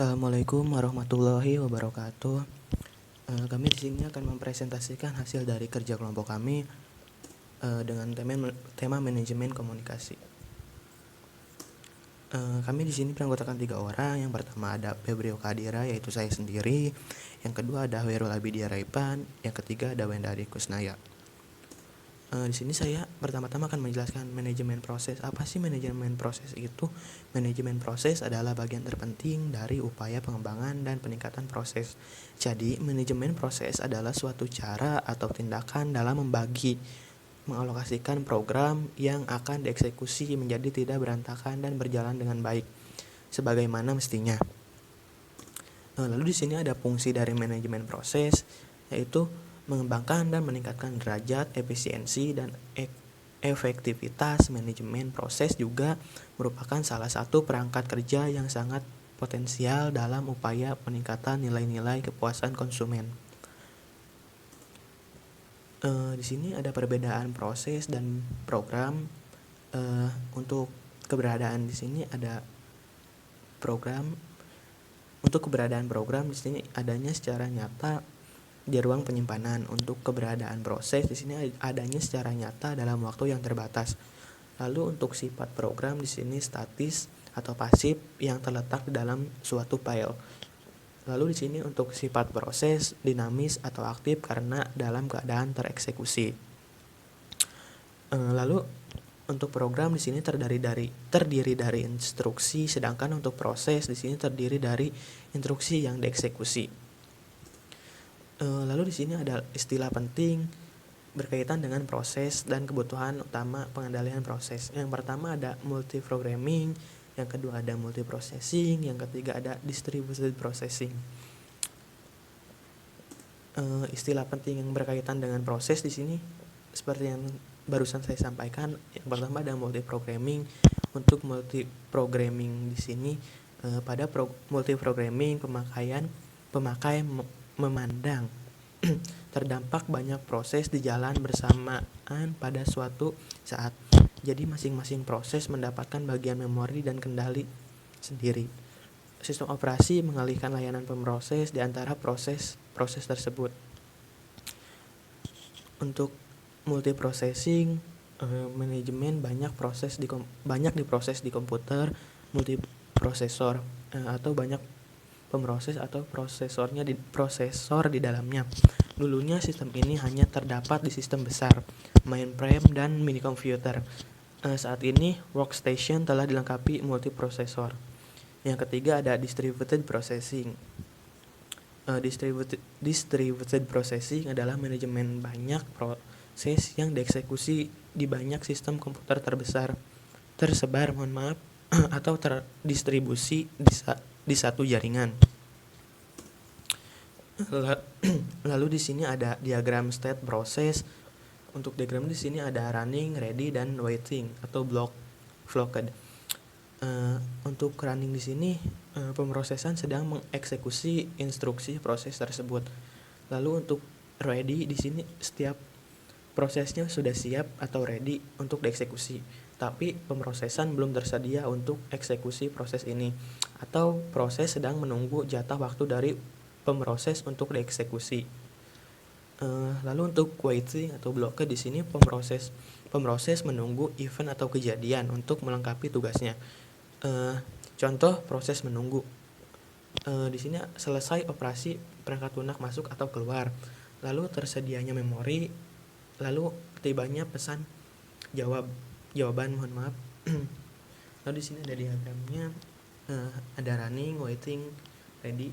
Assalamualaikum warahmatullahi wabarakatuh. Kami di sini akan mempresentasikan hasil dari kerja kelompok kami dengan tema manajemen komunikasi. Kami di sini beranggotakan 3 orang. Yang pertama ada Febrio Kadira, yaitu saya sendiri. Yang kedua ada Hoerul Abidia Raipan. Yang ketiga ada Wendari Kusnaya. Di sini saya pertama-tama akan menjelaskan manajemen proses. Apa sih manajemen proses itu? Manajemen proses adalah bagian terpenting dari upaya pengembangan dan peningkatan proses. Jadi, manajemen proses adalah suatu cara atau tindakan dalam mengalokasikan program yang akan dieksekusi menjadi tidak berantakan dan berjalan dengan baik, sebagaimana mestinya. Lalu di sini ada fungsi dari manajemen proses, yaitu mengembangkan dan meningkatkan derajat efisiensi dan efektivitas. Manajemen proses juga merupakan salah satu perangkat kerja yang sangat potensial dalam upaya peningkatan nilai-nilai kepuasan konsumen. Di sini ada perbedaan proses dan program. Untuk keberadaan di sini ada program. Untuk keberadaan program di sini adanya secara nyata di ruang penyimpanan. Untuk keberadaan proses di sini adanya secara nyata dalam waktu yang terbatas. Lalu untuk sifat program di sini statis atau pasif yang terletak di dalam suatu file. Lalu di sini untuk sifat proses dinamis atau aktif karena dalam keadaan tereksekusi. Lalu untuk program di sini terdiri dari instruksi, sedangkan untuk proses di sini terdiri dari instruksi yang dieksekusi. Lalu di sini ada istilah penting berkaitan dengan proses dan kebutuhan utama pengendalian proses. Yang pertama ada multiprogramming, yang kedua ada multiprocessing, yang ketiga ada distributed processing. Istilah penting yang berkaitan dengan proses di sini seperti yang barusan saya sampaikan. Yang pertama ada multiprogramming. Untuk multiprogramming di sini pada multiprogramming pemakai memandang terdampak banyak proses di jalan bersamaan pada suatu saat. Jadi masing-masing proses mendapatkan bagian memori dan kendali sendiri. Sistem operasi mengalihkan layanan pemroses di antara proses tersebut. Untuk multiprocessing, manajemen banyak diproses di komputer multiprosesor atau banyak pemroses atau prosesor di dalamnya. Dulunya sistem ini hanya terdapat di sistem besar, mainframe dan mini komputer. Saat ini workstation telah dilengkapi multiprosesor. Yang ketiga ada distributed processing. Distributed processing adalah manajemen banyak proses yang dieksekusi di banyak sistem komputer tersebar atau terdistribusi di satu jaringan. Lalu di sini ada diagram state process. Untuk diagram di sini ada running, ready, dan waiting atau blocked. Untuk running di sini pemrosesan sedang mengeksekusi instruksi proses tersebut. Lalu untuk ready di sini setiap prosesnya sudah siap atau ready untuk dieksekusi, tapi pemrosesan belum tersedia untuk eksekusi proses ini, atau proses sedang menunggu jatah waktu dari pemroses untuk dieksekusi. Lalu untuk waiting atau blocked di sini pemroses menunggu event atau kejadian untuk melengkapi tugasnya. Contoh proses menunggu. Di sini selesai operasi perangkat lunak masuk atau keluar, lalu tersedianya memori, lalu tibanya pesan jawaban. Lalu di sini ada diagramnya, ada running, waiting, ready.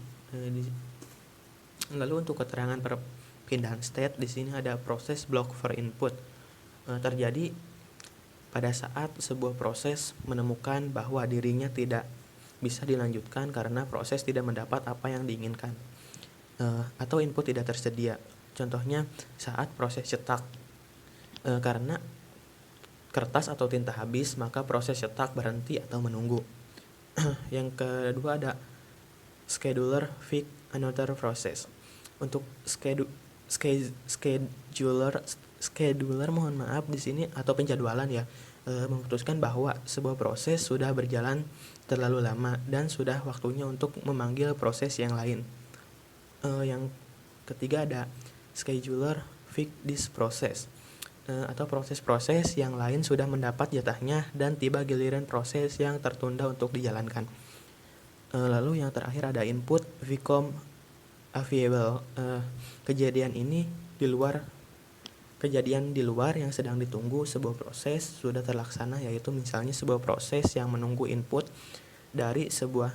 Lalu untuk keterangan perpindahan state di sini ada proses block for input. Terjadi pada saat sebuah proses menemukan bahwa dirinya tidak bisa dilanjutkan karena proses tidak mendapat apa yang diinginkan, atau input tidak tersedia. Contohnya saat proses cetak, karena kertas atau tinta habis, maka proses cetak berhenti atau menunggu. Yang kedua ada scheduler fix another process. Untuk scheduler di sini atau penjadwalan ya. memutuskan bahwa sebuah proses sudah berjalan terlalu lama dan sudah waktunya untuk memanggil proses yang lain. Yang ketiga ada scheduler fix this process, atau proses-proses yang lain sudah mendapat jatahnya dan tiba giliran proses yang tertunda untuk dijalankan. Lalu yang terakhir ada input become available. Kejadian di luar yang sedang ditunggu sebuah proses sudah terlaksana, yaitu misalnya sebuah proses yang menunggu input dari sebuah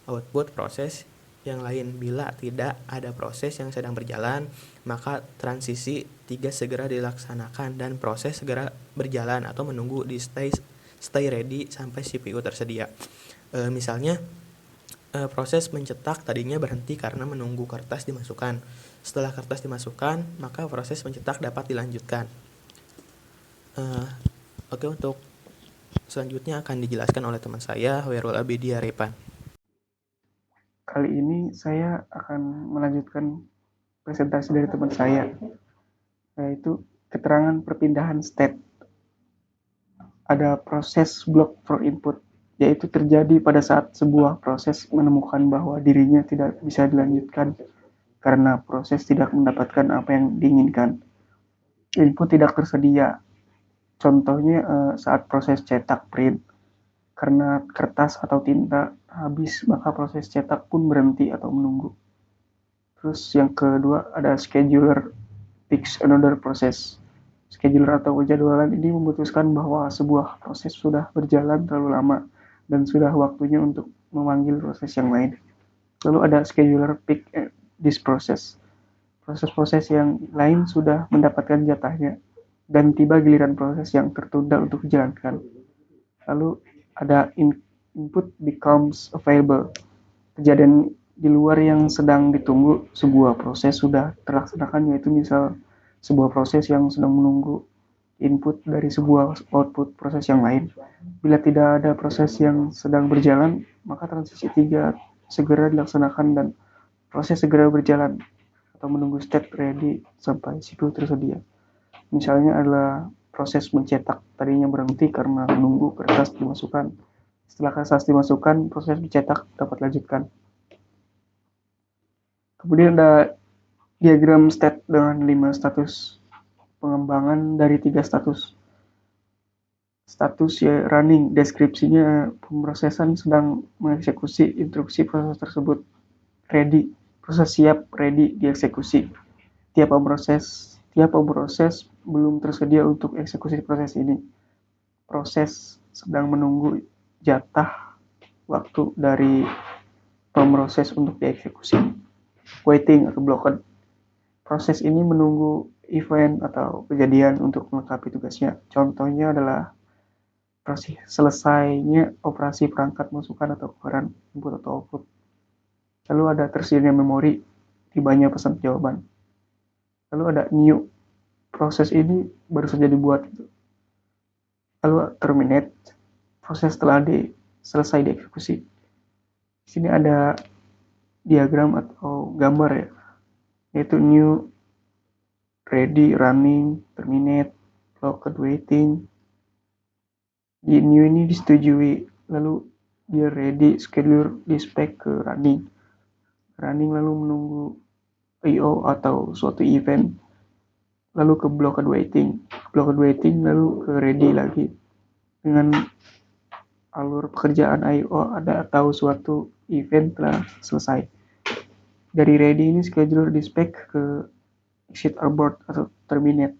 output proses yang lain. Bila tidak ada proses yang sedang berjalan, maka transisi 3 segera dilaksanakan dan proses segera berjalan atau menunggu di stay ready sampai CPU tersedia. Misalnya proses mencetak tadinya berhenti karena menunggu kertas dimasukkan. Setelah kertas dimasukkan, maka proses mencetak dapat dilanjutkan. Oke, untuk selanjutnya akan dijelaskan oleh teman saya, Hoerul Abidia Repan. Kali ini saya akan melanjutkan presentasi dari teman saya, yaitu keterangan perpindahan state. Ada proses block for input, yaitu terjadi pada saat sebuah proses menemukan bahwa dirinya tidak bisa dilanjutkan karena proses tidak mendapatkan apa yang diinginkan. Input tidak tersedia. Contohnya saat proses cetak print, karena kertas atau tinta habis, maka proses cetak pun berhenti atau menunggu. Terus yang kedua ada scheduler fix another process. Scheduler atau penjadwalan ini memutuskan bahwa sebuah proses sudah berjalan terlalu lama dan sudah waktunya untuk memanggil proses yang lain. Lalu ada scheduler pick this process. Proses-proses yang lain sudah mendapatkan jatahnya dan tiba giliran proses yang tertunda untuk dijalankan. Lalu ada input becomes available. Kejadian di luar yang sedang ditunggu sebuah proses sudah terlaksanakan, yaitu misal sebuah proses yang sedang menunggu input dari sebuah output proses yang lain. Bila tidak ada proses yang sedang berjalan, maka transisi 3 segera dilaksanakan dan proses segera berjalan atau menunggu state ready sampai CPU tersedia. Misalnya adalah proses mencetak tadinya berhenti karena menunggu kertas dimasukkan. Setelah kertas dimasukkan, proses mencetak dapat lanjutkan. Kemudian ada diagram state dengan 5 status pengembangan dari 3 status. Status ya running, deskripsinya pemrosesan sedang mengeksekusi instruksi proses tersebut. Ready, proses siap, ready dieksekusi. Tiap pemroses belum tersedia untuk eksekusi proses ini. Proses sedang menunggu jatah waktu dari pemroses untuk dieksekusi. Waiting atau blocked. Proses ini menunggu event atau kejadian untuk melengkapi tugasnya. Contohnya adalah proses selesainya operasi perangkat masukan atau keluaran input atau output. Lalu ada tersedianya memori, tibanya pesan jawaban. Lalu ada new, proses ini baru saja dibuat. Lalu terminate, proses telah selesai dieksekusi. Di sini ada diagram atau gambar ya, yaitu new, ready, running, terminate, blocked, waiting. Di new ini disetujui, lalu dia ready, schedule, dispatch ke running. Running lalu menunggu I/O atau suatu event, lalu ke blocked waiting. Blocked waiting lalu ke ready lagi dengan alur pekerjaan I/O ada atau suatu event telah selesai. Dari ready ini scheduler dispatch ke exit abort atau terminate.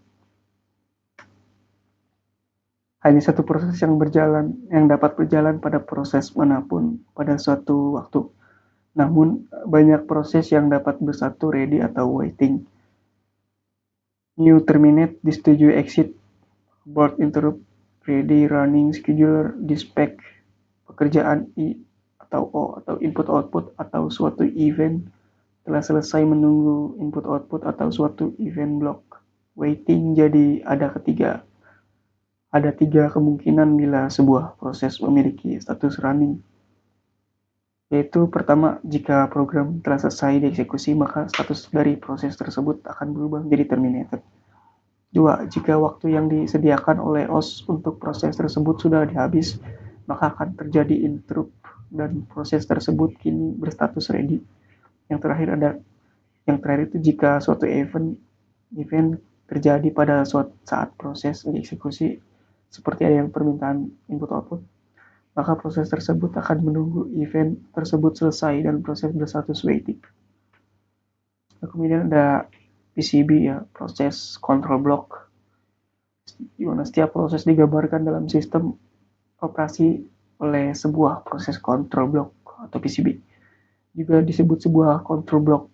Hanya satu proses yang dapat berjalan pada proses manapun pada suatu waktu. Namun banyak proses yang dapat bersatu ready atau waiting. New terminate disetujui exit, abort interrupt, ready running scheduler dispatch pekerjaan I atau O atau input output atau suatu event telah selesai menunggu input output atau suatu event block. Waiting jadi ada 3 kemungkinan bila sebuah proses memiliki status running. Yaitu pertama, jika program telah selesai dieksekusi, maka status dari proses tersebut akan berubah menjadi terminated. 2. Jika waktu yang disediakan oleh OS untuk proses tersebut sudah habis, maka akan terjadi interrupt dan proses tersebut kini berstatus ready. Yang terakhir itu jika suatu event terjadi pada saat proses dieksekusi seperti ada yang permintaan input output, maka proses tersebut akan menunggu event tersebut selesai dan proses berstatus waiting. Kemudian ada PCB ya, proses control block, di mana setiap proses digambarkan dalam sistem operasi oleh sebuah proses control block atau PCB. Juga disebut sebuah control block.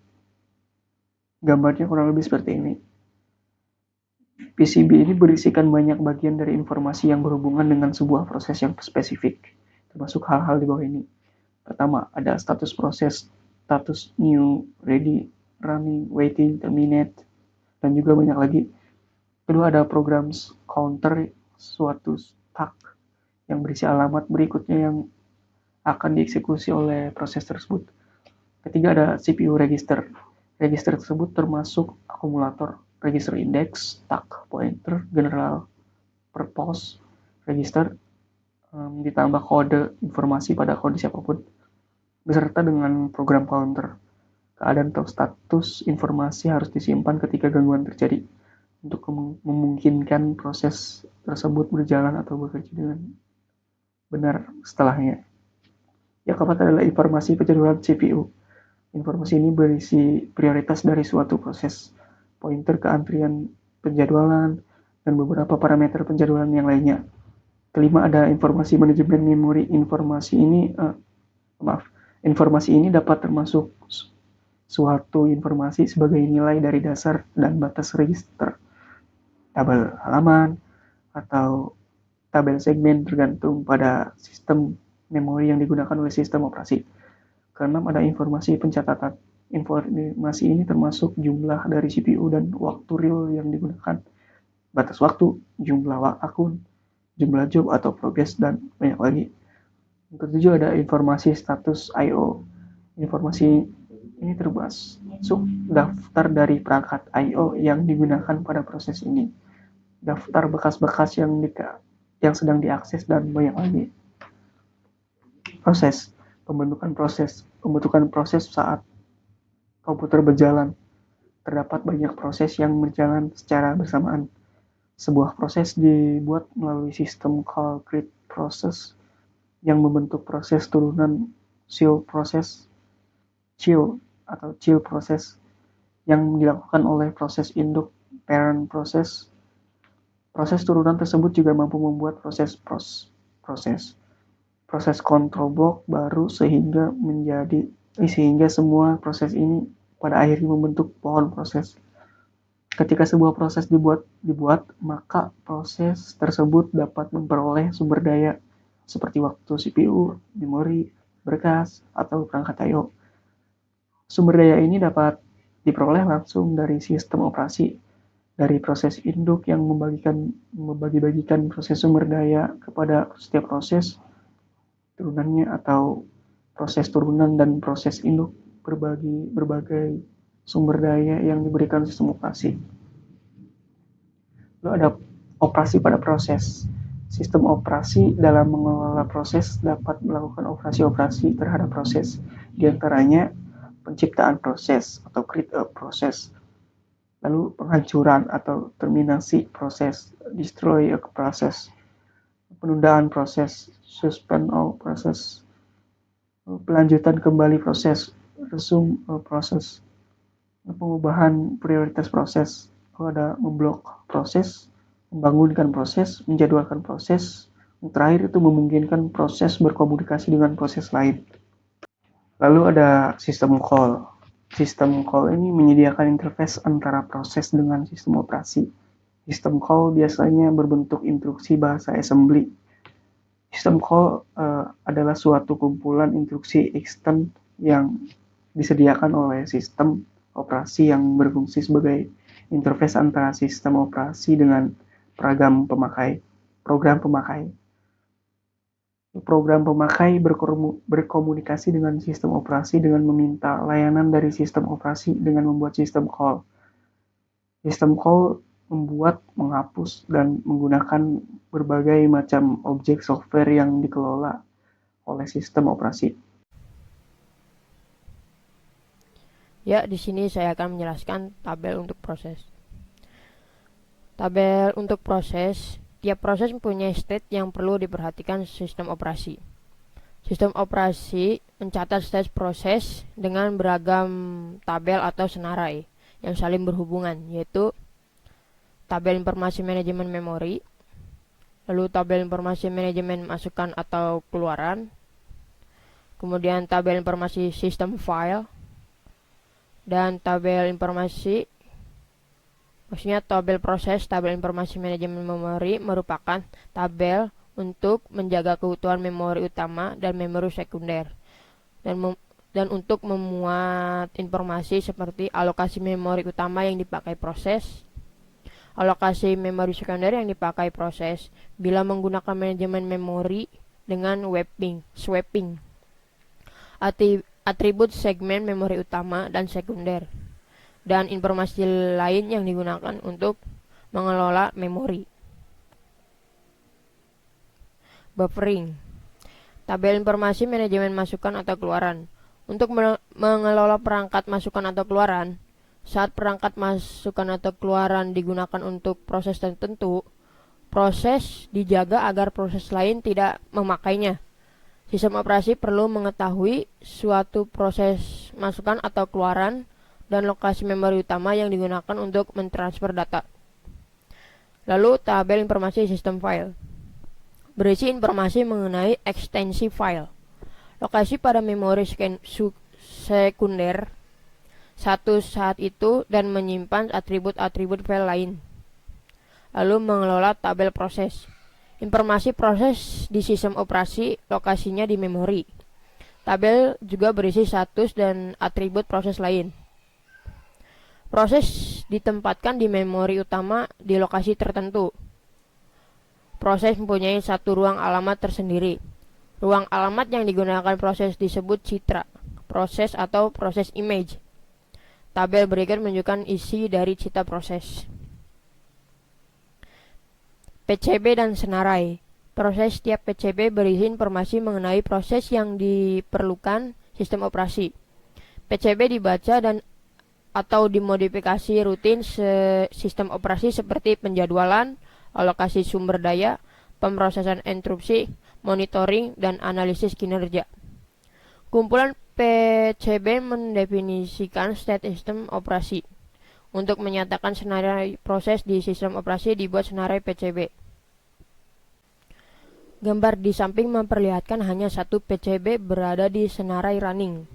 Gambarnya kurang lebih seperti ini. PCB ini berisikan banyak bagian dari informasi yang berhubungan dengan sebuah proses yang spesifik, termasuk hal-hal di bawah ini. Pertama, ada status proses, status new, ready, running, waiting, terminate, dan juga banyak lagi. Kedua, ada program counter suatu stack yang berisi alamat berikutnya yang akan dieksekusi oleh proses tersebut. Ketiga, ada CPU register. Register tersebut termasuk akumulator, register index, stack pointer, general purpose register, ditambah kode informasi pada kondisi apapun, beserta dengan program counter. Keadaan atau status informasi harus disimpan ketika gangguan terjadi untuk memungkinkan proses tersebut berjalan atau bekerja dengan benar setelahnya. Yang keempat adalah informasi penjadwalan CPU. Informasi ini berisi prioritas dari suatu proses, pointer ke antrian penjadwalan, dan beberapa parameter penjadwalan yang lainnya. Kelima, ada informasi manajemen memori. Informasi ini dapat termasuk suatu informasi sebagai nilai dari dasar dan batas register, tabel halaman, atau tabel segmen tergantung pada sistem memori yang digunakan oleh sistem operasi. Keenam, ada informasi pencatatan. Informasi ini termasuk jumlah dari CPU dan waktu real yang digunakan, batas waktu, jumlah akun, jumlah job atau progress, dan banyak lagi. Yang ketujuh, ada informasi status I/O. Informasi ini termasuk daftar dari perangkat I/O yang digunakan pada proses ini, daftar bekas-bekas yang sedang diakses, dan banyak lagi. Proses. Pembentukan proses saat komputer berjalan. Terdapat banyak proses yang berjalan secara bersamaan. Sebuah proses dibuat melalui sistem call create process yang membentuk proses turunan child process yang dilakukan oleh proses induk parent process. Proses turunan tersebut juga mampu membuat proses control block baru sehingga semua proses ini pada akhirnya membentuk pohon proses. Ketika sebuah proses dibuat, maka proses tersebut dapat memperoleh sumber daya seperti waktu CPU, memori, berkas, atau perangkat I/O. Sumber daya ini dapat diperoleh langsung dari sistem operasi, dari proses induk yang membagi-bagikan proses sumber daya kepada setiap proses turunannya, atau proses turunan dan proses induk berbagai sumber daya yang diberikan sistem operasi. Lalu ada operasi pada proses. Sistem operasi dalam mengelola proses dapat melakukan operasi-operasi terhadap proses, di antaranya penciptaan proses atau create a process, lalu penghancuran atau terminasi proses, destroy a process, penundaan proses, suspend all process, pelanjutan kembali proses, resume proses, pengubahan prioritas proses, ada memblok proses, membangunkan proses, menjadwalkan proses. Yang terakhir itu memungkinkan proses berkomunikasi dengan proses lain. Lalu ada sistem call. Sistem call ini menyediakan interface antara proses dengan sistem operasi. Sistem call biasanya berbentuk instruksi bahasa assembly. Sistem call adalah suatu kumpulan instruksi extend yang disediakan oleh sistem operasi yang berfungsi sebagai interface antara sistem operasi dengan program pemakai. Program pemakai berkomunikasi dengan sistem operasi dengan meminta layanan dari sistem operasi dengan membuat sistem call. Sistem call membuat, menghapus, dan menggunakan berbagai macam objek software yang dikelola oleh sistem operasi. Ya, di sini saya akan menjelaskan tabel untuk proses. Tabel untuk proses, tiap proses mempunyai state yang perlu diperhatikan sistem operasi. Sistem operasi mencatat state proses dengan beragam tabel atau senarai yang saling berhubungan, yaitu tabel informasi manajemen memori, lalu tabel informasi manajemen masukan atau keluaran, kemudian tabel informasi sistem file, dan tabel informasi, maksudnya tabel proses. Tabel informasi manajemen memori merupakan tabel untuk menjaga keutuhan memori utama dan memori sekunder, dan untuk memuat informasi seperti alokasi memori utama yang dipakai proses, alokasi memori sekunder yang dipakai proses bila menggunakan manajemen memori dengan swapping, atribut segmen memori utama dan sekunder, dan informasi lain yang digunakan untuk mengelola memori. Buffering, tabel informasi manajemen masukan atau keluaran. Untuk mengelola perangkat masukan atau keluaran, saat perangkat masukan atau keluaran digunakan untuk proses tertentu, proses dijaga agar proses lain tidak memakainya. Sistem operasi perlu mengetahui suatu proses masukan atau keluaran dan lokasi memori utama yang digunakan untuk mentransfer data. Lalu tabel informasi sistem file berisi informasi mengenai ekstensi file, lokasi pada memori sekunder satu saat itu, dan menyimpan atribut-atribut file lain. Lalu mengelola tabel proses. Informasi proses di sistem operasi lokasinya di memori. Tabel juga berisi status dan atribut proses lain. Proses ditempatkan di memori utama di lokasi tertentu. Proses mempunyai satu ruang alamat tersendiri. Ruang alamat yang digunakan proses disebut citra proses atau proses image. Tabel berikut menunjukkan isi dari citra proses. PCB dan senarai. Proses setiap PCB berisi informasi mengenai proses yang diperlukan sistem operasi. PCB dibaca dan atau dimodifikasi rutin sistem operasi seperti penjadwalan, alokasi sumber daya, pemrosesan interupsi, monitoring, dan analisis kinerja. Kumpulan PCB mendefinisikan state sistem operasi. Untuk menyatakan senarai proses di sistem operasi dibuat senarai PCB. Gambar di samping memperlihatkan hanya satu PCB berada di senarai running.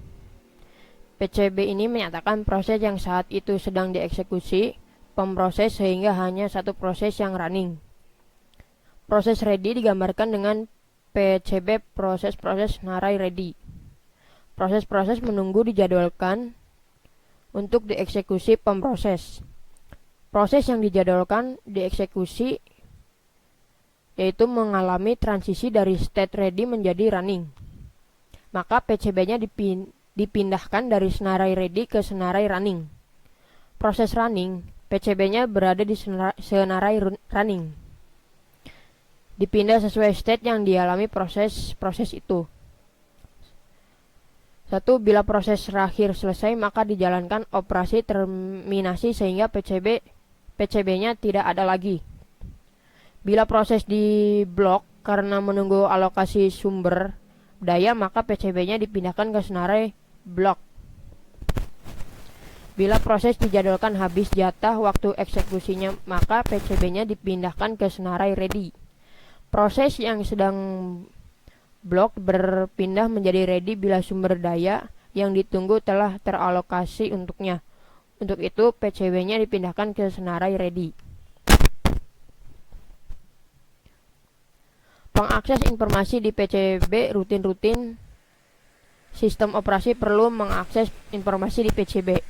PCB ini menyatakan proses yang saat itu sedang dieksekusi pemproses sehingga hanya satu proses yang running. Proses ready digambarkan dengan PCB proses-proses senarai ready. Proses-proses menunggu dijadwalkan untuk dieksekusi pemproses. Proses yang dijadwalkan dieksekusi yaitu mengalami transisi dari state ready menjadi running. Maka PCB-nya dipindahkan dari senarai ready ke senarai running. Proses running, PCB-nya berada di senarai running. Dipindah sesuai state yang dialami proses itu. 1. Bila proses terakhir selesai, maka dijalankan operasi terminasi sehingga PCB-nya tidak ada lagi. Bila proses di blok karena menunggu alokasi sumber daya, maka PCB-nya dipindahkan ke senarai blok. Bila proses dijadwalkan habis jatah waktu eksekusinya, maka PCB-nya dipindahkan ke senarai ready. Proses yang sedang blok berpindah menjadi ready bila sumber daya yang ditunggu telah teralokasi untuknya. Untuk itu, PCB-nya dipindahkan ke senarai ready. Pengakses informasi di PCB rutin-rutin. Sistem operasi perlu mengakses informasi di PCB.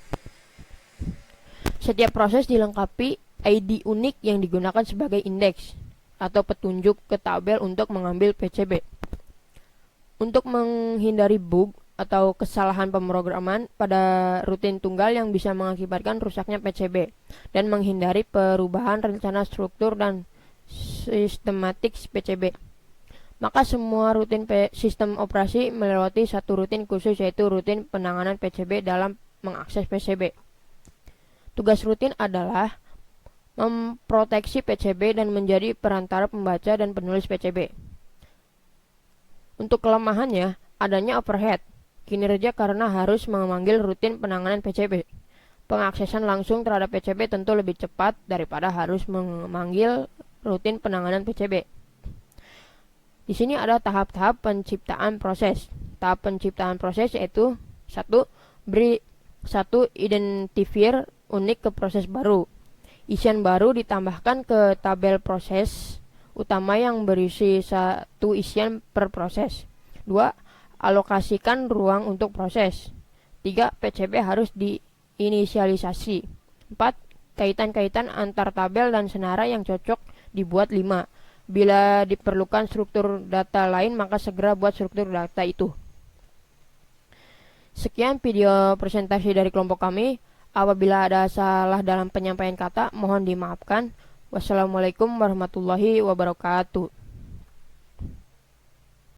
Setiap proses dilengkapi ID unik yang digunakan sebagai indeks atau petunjuk ke tabel untuk mengambil PCB. Untuk menghindari bug, atau kesalahan pemrograman pada rutin tunggal yang bisa mengakibatkan rusaknya PCB dan menghindari perubahan rencana struktur dan sistematik PCB. Maka semua rutin sistem operasi melewati satu rutin khusus, yaitu rutin penanganan PCB dalam mengakses PCB. Tugas rutin adalah memproteksi PCB dan menjadi perantara pembaca dan penulis PCB. Untuk kelemahannya, adanya overhead kinerja karena harus memanggil rutin penanganan PCB. Pengaksesan langsung terhadap PCB tentu lebih cepat daripada harus memanggil rutin penanganan PCB. Di sini ada tahap-tahap penciptaan proses. Tahap penciptaan proses yaitu 1. Identifier unik ke proses baru. Isian baru ditambahkan ke tabel proses utama yang berisi satu isian per proses. 2. Alokasikan ruang untuk proses. 3. PCB harus diinisialisasi. 4. Kaitan-kaitan antar tabel dan senara yang cocok dibuat. 5. Bila diperlukan struktur data lain, maka segera buat struktur data itu. Sekian video presentasi dari kelompok kami. Apabila ada salah dalam penyampaian kata, mohon dimaafkan. Wassalamualaikum warahmatullahi wabarakatuh.